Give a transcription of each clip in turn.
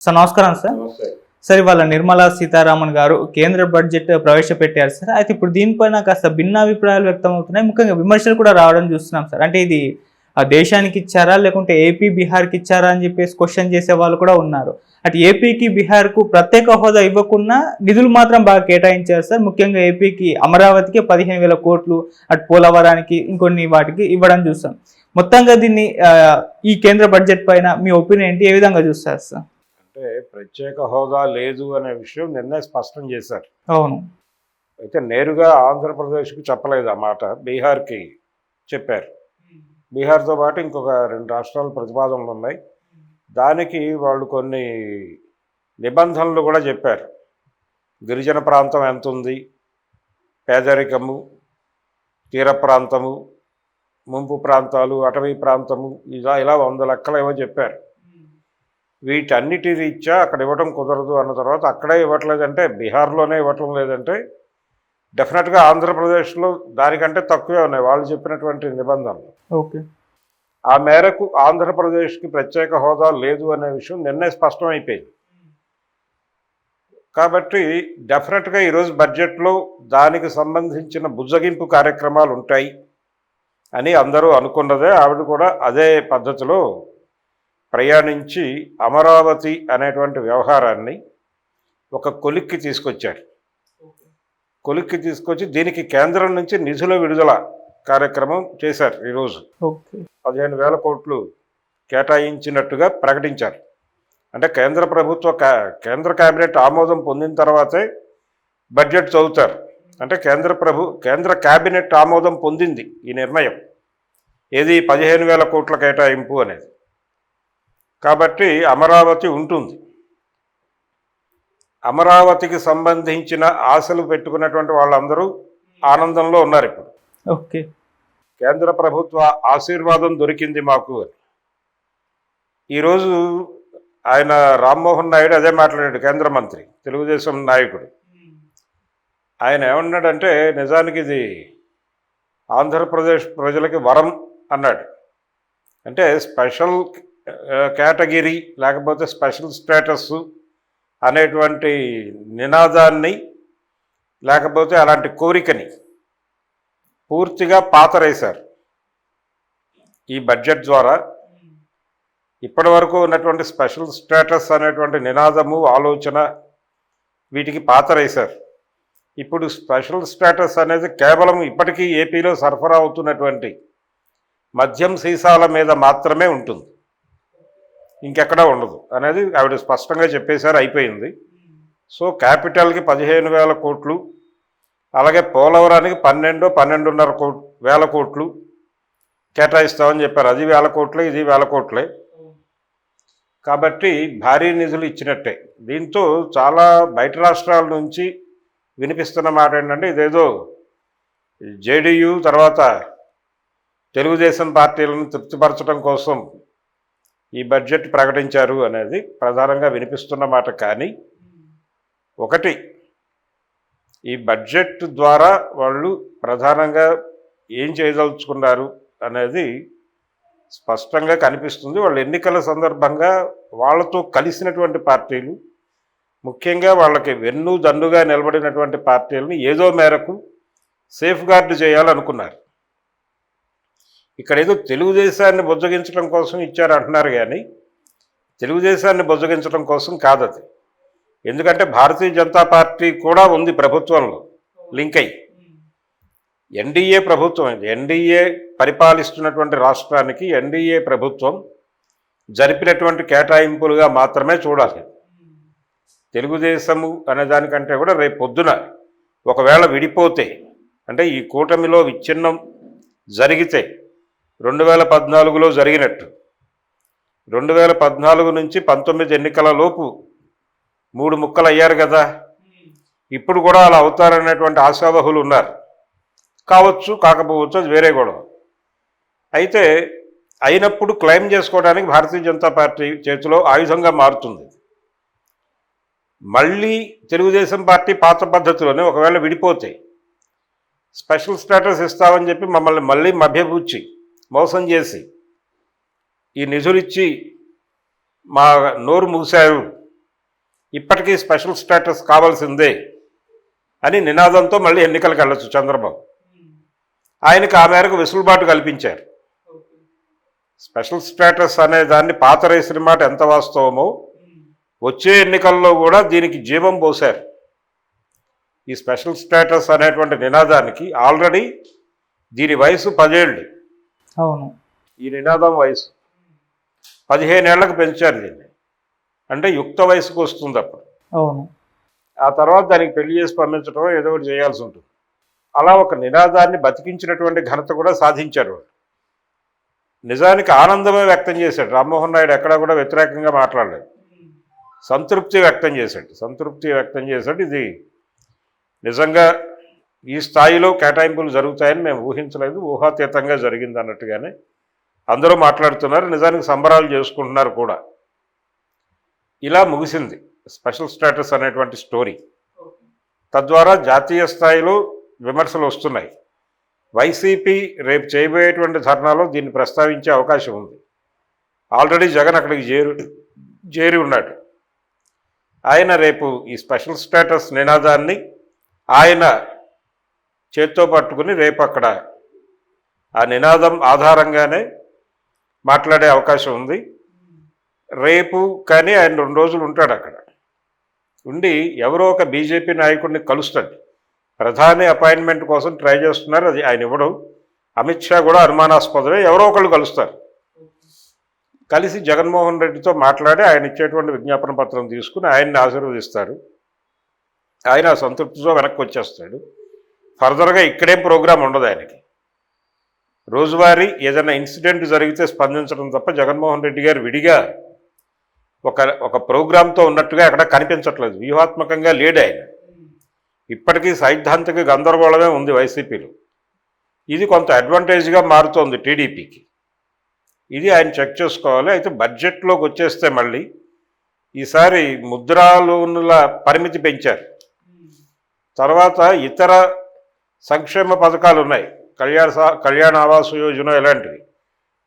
Sir నమస్కారం sir. Sir ఇవాళ నిర్మలా సీతారామన్ గారు కేంద్ర బడ్జెట్ ప్రవేశపెట్టారు సార్. అయితే ఇప్పుడు దీనిపైన కాస్త భిన్నాభిప్రాయాలు వ్యక్తం అవుతున్నాయి. ముఖ్యంగా విమర్శలు కూడా రావడం చూస్తున్నాం సార్. అంటే ఇది ఆ దేశానికి ఇచ్చారా లేకుంటే ఏపీ బీహార్కి ఇచ్చారా అని చెప్పేసి క్వశ్చన్ చేసే వాళ్ళు కూడా ఉన్నారు. అటు ఏపీకి బీహార్కు ప్రత్యేక హోదా ఇవ్వకుండా నిధులు మాత్రం బాగా కేటాయించారు సార్. ముఖ్యంగా ఏపీకి అమరావతికి 15,000 కోట్లు, అటు పోలవరానికి ఇంకొన్ని వాటికి ఇవ్వడం చూస్తాం. మొత్తంగా దీన్ని ఈ కేంద్ర బడ్జెట్ పైన మీ ఒపీనియన్ ఏంటి? ఏ విధంగా చూస్తారు సార్? అంటే ప్రత్యేక హోదా లేదు అనే విషయం నిన్నే స్పష్టం చేశారు. అవును. అయితే నేరుగా ఆంధ్రప్రదేశ్కి చెప్పలేదు ఆ మాట, బీహార్కి చెప్పారు. బీహార్తో పాటు ఇంకొక 2 రాష్ట్రాల ప్రతిపాదనలు ఉన్నాయి. దానికి వాళ్ళు కొన్ని నిబంధనలు కూడా చెప్పారు. గిరిజన ప్రాంతం ఎంత ఉంది, పేదరికము, తీర ప్రాంతము, ముంపు ప్రాంతాలు, అటవీ ప్రాంతము, ఇలా 100 లెక్కలు ఏవో చెప్పారు. వీటన్నిటి రీత్యా అక్కడ ఇవ్వడం కుదరదు అన్న తర్వాత అక్కడే ఇవ్వట్లేదంటే, బీహార్లోనే ఇవ్వటం లేదంటే డెఫినెట్గా ఆంధ్రప్రదేశ్లో దానికంటే తక్కువే ఉన్నాయి వాళ్ళు చెప్పినటువంటి నిబంధనలు. ఓకే. ఆ మేరకు ఆంధ్రప్రదేశ్కి ప్రత్యేక హోదా లేదు అనే విషయం నిన్నే స్పష్టమైపోయింది. కాబట్టి డెఫినెట్గా ఈరోజు బడ్జెట్లో దానికి సంబంధించిన బుజ్జగింపు కార్యక్రమాలు ఉంటాయి అని అందరూ అనుకున్నదే. ఆవిడ కూడా అదే పద్ధతిలో ప్రయాణించి అమరావతి అనేటువంటి వ్యవహారాన్ని ఒక కొలిక్కి తీసుకొచ్చారు. కొలిక్కి తీసుకొచ్చి దీనికి కేంద్రం నుంచి నిధుల విడుదల కార్యక్రమం చేశారు. ఈరోజు 15,000 కోట్లు కేటాయించినట్టుగా ప్రకటించారు. అంటే కేంద్ర కేబినెట్ ఆమోదం పొందిన తర్వాతే బడ్జెట్ చదువుతారు. అంటే కేంద్ర కేబినెట్ ఆమోదం పొందింది ఈ నిర్ణయం, ఏది 15,000 కోట్ల కేటాయింపు అనేది. కాబట్టి అమరావతి ఉంటుంది. అమరావతికి సంబంధించిన ఆశలు పెట్టుకున్నటువంటి వాళ్ళందరూ ఆనందంలో ఉన్నారు ఇప్పుడు. ఓకే. కేంద్ర ప్రభుత్వ ఆశీర్వాదం దొరికింది మాకు అని. ఈరోజు ఆయన రామ్మోహన్ నాయుడు అదే మాట్లాడాడు, కేంద్ర మంత్రి, తెలుగుదేశం నాయకుడు. ఆయన ఏమన్నాడంటే, నిజానికి ఇది ఆంధ్రప్రదేశ్ ప్రజలకి వరం అన్నాడు. అంటే స్పెషల్ కేటగిరీ లేకపోతే స్పెషల్ స్టేటస్ అనేటువంటి నినాదాన్ని లేకపోతే అలాంటి కోరికని పూర్తిగా పాతరేశారు ఈ బడ్జెట్ ద్వారా. ఇప్పటి వరకు ఉన్నటువంటి స్పెషల్ స్టేటస్ అనేటువంటి నినాదము, ఆలోచన, వీటికి పాతరేశారు. ఇప్పుడు స్పెషల్ స్టేటస్ అనేది కేవలం ఇప్పటికీ ఏపీలో సరఫరా అవుతున్నటువంటి మద్యం సీసాల మీద మాత్రమే ఉంటుంది, ఇంకెక్కడా ఉండదు అనేది ఆవిడ స్పష్టంగా చెప్పేశారు. అయిపోయింది. సో క్యాపిటల్కి 15,000 కోట్లు, అలాగే పోలవరానికి 12,500 కోట్లు కేటాయిస్తామని చెప్పారు. అది 1,000 కోట్లే, ఇది 1,000 కోట్లే. కాబట్టి భారీ నిధులు ఇచ్చినట్టే. దీంతో చాలా బయట రాష్ట్రాల నుంచి వినిపిస్తున్న మాట ఏంటంటే, ఇదేదో జేడీయూ తర్వాత తెలుగుదేశం పార్టీలను తృప్తిపరచడం కోసం ఈ బడ్జెట్ ప్రకటించారు అనేది ప్రధానంగా వినిపిస్తున్న మాట. కానీ ఒకటి, ఈ బడ్జెట్ ద్వారా వాళ్ళు ప్రధానంగా ఏం చేయదలుచుకున్నారు అనేది స్పష్టంగా కనిపిస్తుంది. వాళ్ళు ఎన్నికల సందర్భంగా వాళ్ళతో కలిసినటువంటి పార్టీలు, ముఖ్యంగా వాళ్ళకి వెన్ను దన్నుగా నిలబడినటువంటి పార్టీలను ఏదో మేరకు సేఫ్ గార్డ్ చేయాలనుకున్నారు. ఇక్కడ ఏదో తెలుగుదేశాన్ని బుజ్జగించడం కోసం ఇచ్చారు అంటున్నారు, కానీ తెలుగుదేశాన్ని బుజ్జగించడం కోసం కాదది. ఎందుకంటే భారతీయ జనతా పార్టీ కూడా ఉంది ప్రభుత్వంలో లింక్ అయ్యి. ఎన్డీఏ ప్రభుత్వం ఇది. ఎన్డీఏ పరిపాలిస్తున్నటువంటి రాష్ట్రానికి ఎన్డీఏ ప్రభుత్వం జరిపినటువంటి కేటాయింపులుగా మాత్రమే చూడాలి. తెలుగుదేశము అనే దానికంటే కూడా రేపు పొద్దున ఒకవేళ విడిపోతే, అంటే ఈ కూటమిలో విచ్ఛిన్నం జరిగితే 2014లో జరిగినట్టు, 2014 నుంచి 19 ఎన్నికల లోపు 3 ముక్కలు అయ్యారు కదా, ఇప్పుడు కూడా అలా అవుతారనేటువంటి ఆశావహులు ఉన్నారు. కావచ్చు, కాకపోవచ్చు, అది వేరే గొడవ. అయితే అయినప్పుడు క్లెయిమ్ చేసుకోవడానికి భారతీయ జనతా పార్టీ చేతిలో ఆయుధంగా మారుతుంది. మళ్ళీ తెలుగుదేశం పార్టీ పాత పద్ధతిలోనే ఒకవేళ విడిపోతే స్పెషల్ స్టేటస్ ఇస్తామని చెప్పి మమ్మల్ని మళ్ళీ మభ్యపుచ్చి మోసం చేసి ఈ నిధులిచ్చి మా నోరు మూశారు ఇప్పటికీ స్పెషల్ స్టేటస్ కావాల్సిందే అని నినాదంతో మళ్ళీ ఎన్నికలకు వెళ్ళొచ్చు చంద్రబాబు. ఆయనకు ఆ మేరకు వెసులుబాటు కల్పించారు. స్పెషల్ స్టేటస్ అనే దాన్ని పాతరేసిన మాట ఎంత వాస్తవమో వచ్చే ఎన్నికల్లో కూడా దీనికి జీవం పోశారు. ఈ స్పెషల్ స్టేటస్ అనేటువంటి నినాదానికి ఆల్రెడీ దీని వయసు 10 ఏళ్ళు. అవును. ఈ నినాదం వయసు 15 ఏళ్లకు పెంచారు దీన్ని. అంటే యుక్త వయసుకు వస్తుంది అప్పుడు. అవును. ఆ తర్వాత దానికి పెళ్లి చేసి పంపించడం ఏదో ఒకటి చేయాల్సి ఉంటుంది. అలా ఒక నినాదాన్ని బతికించినటువంటి ఘనత కూడా సాధించారు వాళ్ళు. నిజానికి ఆనందమే వ్యక్తం చేశాడు రామ్మోహన్ నాయుడు. ఎక్కడా కూడా వ్యతిరేకంగా మాట్లాడలేదు. సంతృప్తి వ్యక్తం చేశాడు. ఇది నిజంగా ఈ స్థాయిలో కేటాయింపులు జరుగుతాయని మేము ఊహించలేదు, ఊహాతీతంగా జరిగింది అన్నట్టుగానే అందరూ మాట్లాడుతున్నారు. నిజానికి సంబరాలు చేసుకుంటున్నారు కూడా. ఇలా ముగిసింది స్పెషల్ స్టేటస్ అనేటువంటి స్టోరీ. తద్వారా జాతీయ స్థాయిలో విమర్శలు వస్తున్నాయి. వైసీపీ రేపు చేయబోయేటువంటి ధర్నాలో దీన్ని ప్రస్తావించే అవకాశం ఉంది. ఆల్రెడీ జగన్ అక్కడికి చేరి ఉన్నాడు. ఆయన రేపు ఈ స్పెషల్ స్టేటస్ నినాదాన్ని ఆయన చేత్తో పట్టుకుని రేపు అక్కడ ఆ నినాదం ఆధారంగానే మాట్లాడే అవకాశం ఉంది. రేపు కానీ ఆయన 2 రోజులు ఉంటాడు అక్కడ. ఉండి ఎవరో ఒక బీజేపీ నాయకుడిని కలుస్తాడు. ప్రధాని అపాయింట్మెంట్ కోసం ట్రై చేస్తున్నారు, అది ఆయన ఇవ్వడం. అమిత్ షా కూడా అనుమానాస్పదమే, ఎవరో ఒకళ్ళు కలుస్తారు. కలిసి జగన్మోహన్ రెడ్డితో మాట్లాడి ఆయన ఇచ్చేటువంటి విజ్ఞాపన పత్రం తీసుకుని ఆయన్ని ఆశీర్వదిస్తారు. ఆయన సంతృప్తితో వెనక్కి వచ్చేస్తాడు. ఫర్దర్గా ఇక్కడేం ప్రోగ్రాం ఉండదు ఆయనకి. రోజువారీ ఏదైనా ఇన్సిడెంట్ జరిగితే స్పందించడం తప్ప జగన్మోహన్ రెడ్డి గారు విడిగా ఒక ప్రోగ్రాంతో ఉన్నట్టుగా అక్కడ కనిపించట్లేదు. వ్యూహాత్మకంగా లేడు ఆయన. ఇప్పటికీ సైద్ధాంతిక గందరగోళమే ఉంది వైసీపీలో. ఇది కొంత అడ్వాంటేజ్గా మారుతోంది టీడీపీకి. ఇది ఆయన చెక్ చేసుకోవాలి. అయితే బడ్జెట్లోకి వచ్చేస్తే మళ్ళీ ఈసారి ముద్రా లోనుల పరిమితి పెంచారు. తర్వాత ఇతర సంక్షేమ పథకాలు ఉన్నాయి, కళ్యాణ ఆవాస్ యోజన ఇలాంటివి.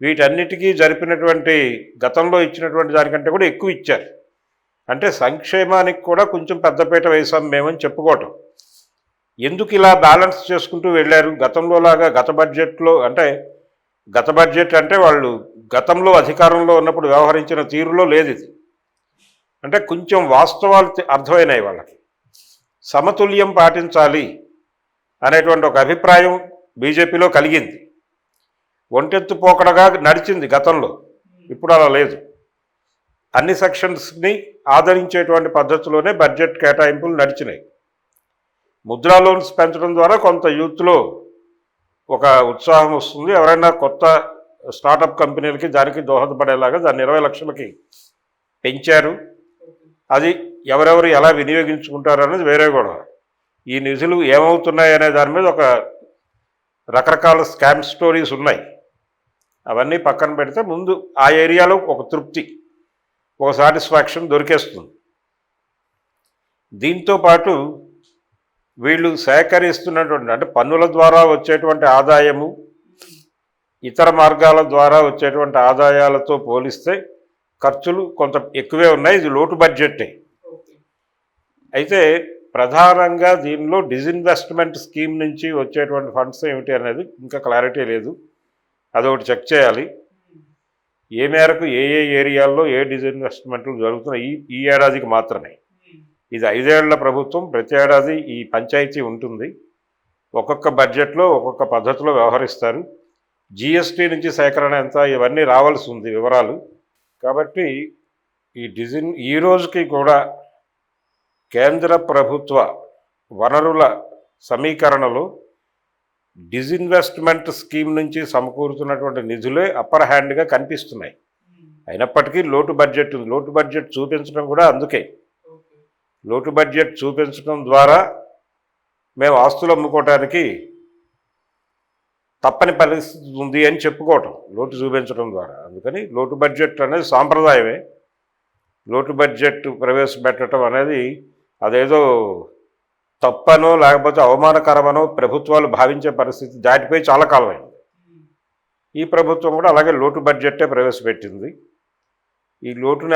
వీటన్నిటికీ జరిపినటువంటి గతంలో ఇచ్చినటువంటి దానికంటే కూడా ఎక్కువ ఇచ్చారు. అంటే సంక్షేమానికి కూడా కొంచెం పెద్దపీట వేసాం మేమని చెప్పుకోవటం. ఎందుకు ఇలా బ్యాలెన్స్ చేసుకుంటూ వెళ్ళారు? గతంలో లాగా గత బడ్జెట్ అంటే వాళ్ళు గతంలో అధికారంలో ఉన్నప్పుడు వ్యవహరించిన తీరులో లేదు ఇది. అంటే కొంచెం వాస్తవాలు అర్థమైనాయి వాళ్ళకి. సమతుల్యం పాటించాలి అనేటువంటి ఒక అభిప్రాయం బీజేపీలో కలిగింది. ఒంటెత్తు పోకడగా నడిచింది గతంలో, ఇప్పుడు అలా లేదు. అన్ని సెక్షన్స్ని ఆదరించేటువంటి పద్ధతిలోనే బడ్జెట్ కేటాయింపులు నడిచినాయి. ముద్రా లోన్స్ పెంచడం ద్వారా కొంత యూత్లో ఒక ఉత్సాహం వస్తుంది. ఎవరైనా కొత్త స్టార్టప్ కంపెనీలకి దానికి దోహదపడేలాగా దాన్ని 20 లక్షలకి పెంచారు. అది ఎవరెవరు ఎలా వినియోగించుకుంటారు అనేది వేరే గొడవ. ఈ నిధులు ఏమవుతున్నాయి అనే దాని మీద ఒక రకరకాల స్కామ్ స్టోరీస్ ఉన్నాయి. అవన్నీ పక్కన పెడితే ముందు ఆ ఏరియాలో ఒక తృప్తి, ఒక సాటిస్ఫాక్షన్ దొరికేస్తుంది. దీంతో పాటు వీళ్ళు సేకరిస్తున్నటువంటి అంటే పన్నుల ద్వారా వచ్చేటువంటి ఆదాయము ఇతర మార్గాల ద్వారా వచ్చేటువంటి ఆదాయాలతో పోలిస్తే ఖర్చులు కొంత ఎక్కువే ఉన్నాయి. ఇది లోటు బడ్జెటే. అయితే ప్రధానంగా దీనిలో డిజిన్వెస్ట్మెంట్ స్కీమ్ నుంచి వచ్చేటువంటి ఫండ్స్ ఏమిటి అనేది ఇంకా క్లారిటీ లేదు. అదొకటి చెక్ చేయాలి. ఏ మేరకు ఏ ఏరియాల్లో ఏ డిజిన్వెస్ట్మెంట్లు జరుగుతున్నాయి ఈ ఏడాదికి మాత్రమే. ఇది 5 ఏళ్ల ప్రభుత్వం, ప్రతి ఏడాది ఈ పంచాయతీ ఉంటుంది. ఒక్కొక్క బడ్జెట్లో ఒక్కొక్క పద్ధతిలో వ్యవహరిస్తారు. జిఎస్టీ నుంచి సేకరణ ఎంత, ఇవన్నీ రావాల్సి ఉంది వివరాలు. కాబట్టి ఈ రోజుకి కూడా కేంద్ర ప్రభుత్వ వనరుల సమీకరణలో డిజిన్వెస్ట్మెంట్ స్కీమ్ నుంచి సమకూరుతున్నటువంటి నిధులే అప్పర్ హ్యాండ్గా కనిపిస్తున్నాయి. అయినప్పటికీ లోటు బడ్జెట్ ఉంది. లోటు బడ్జెట్ చూపించడం కూడా అందుకే. లోటు బడ్జెట్ చూపించడం ద్వారా మేము ఆస్తులు అమ్ముకోవటానికి తప్పని పరిస్థితి ఉంది అని చెప్పుకోవటం లోటు చూపించడం ద్వారా. అందుకని లోటు బడ్జెట్ అనేది సాంప్రదాయమే. లోటు బడ్జెట్ ప్రవేశపెట్టడం అనేది అదేదో తప్పనో లేకపోతే అవమానకరమనో ప్రభుత్వాలు భావించే పరిస్థితి దాటిపోయి చాలా కాలమైంది. ఈ ప్రభుత్వం కూడా అలాగే లోటు బడ్జెట్టే ప్రవేశపెట్టింది. ఈ లోటుని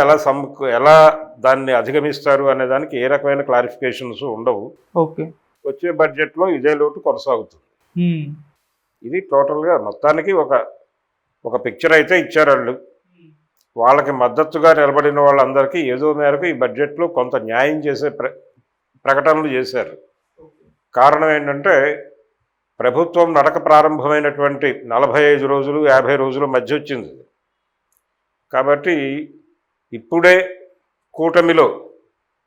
ఎలా దాన్ని అధిగమిస్తారు అనే దానికి ఏ రకమైన క్లారిఫికేషన్స్ ఉండవు. ఓకే. వచ్చే బడ్జెట్లో ఇదే లోటు కొనసాగుతుంది. హ్మ్. ఇది టోటల్గా మొత్తానికి ఒక పిక్చర్ అయితే ఇచ్చారు వాళ్ళు. వాళ్ళకి మద్దతుగా నిలబడిన వాళ్ళందరికీ ఏదో మేరకు ఈ బడ్జెట్లో కొంత న్యాయం చేసే ప్రకటనలు చేశారు. కారణం ఏంటంటే ప్రభుత్వం నడక ప్రారంభమైనటువంటి 45 రోజులు 50 రోజుల మధ్య వచ్చింది. కాబట్టి ఇప్పుడే కూటమిలో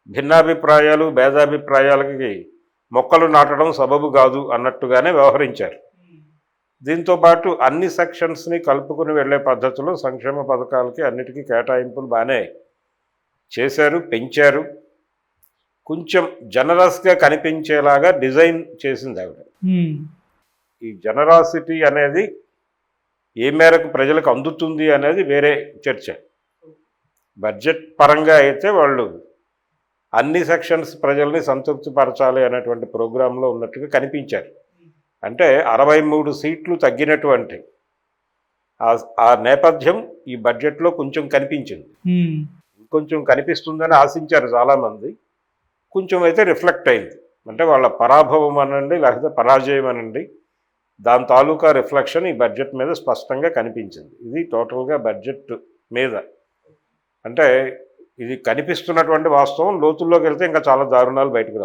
భిన్నాభిప్రాయాలు భేదాభిప్రాయాలకి మొక్కలు నాటడం సబబు కాదు అన్నట్టుగానే వ్యవహరించారు. దీంతోపాటు అన్ని సెక్షన్స్ని కలుపుకుని వెళ్ళే పద్ధతిలో సంక్షేమ పథకాలకి అన్నిటికీ కేటాయింపులు బాగానే చేశారు, పెంచారు. కొంచెం జనరస్గా కనిపించేలాగా డిజైన్ చేసింది ఆవిడ. ఈ జనరాసిటీ అనేది ఏ మేరకు ప్రజలకు అందుతుంది అనేది వేరే చర్చ. బడ్జెట్ పరంగా అయితే వాళ్ళు అన్ని సెక్షన్స్ ప్రజల్ని సంతృప్తిపరచాలి అనేటువంటి ప్రోగ్రాంలో ఉన్నట్టుగా కనిపించారు. అంటే 63 సీట్లు తగ్గినటువంటి ఆ నేపథ్యం ఈ బడ్జెట్లో కొంచెం కనిపించింది. కొంచెం కనిపిస్తుందని ఆశించారు చాలామంది. కొంచెం అయితే రిఫ్లెక్ట్ అయింది. అంటే వాళ్ళ పరాభవం అనండి లేకపోతే పరాజయం అనండి, దాని తాలూకా రిఫ్లెక్షన్ ఈ బడ్జెట్ మీద స్పష్టంగా కనిపించింది. ఇది టోటల్గా బడ్జెట్ మీద. అంటే ఇది కనిపిస్తున్నటువంటి వాస్తవం. లోతుల్లోకి వెళ్తే ఇంకా చాలా దారుణాలు బయటకు రావు.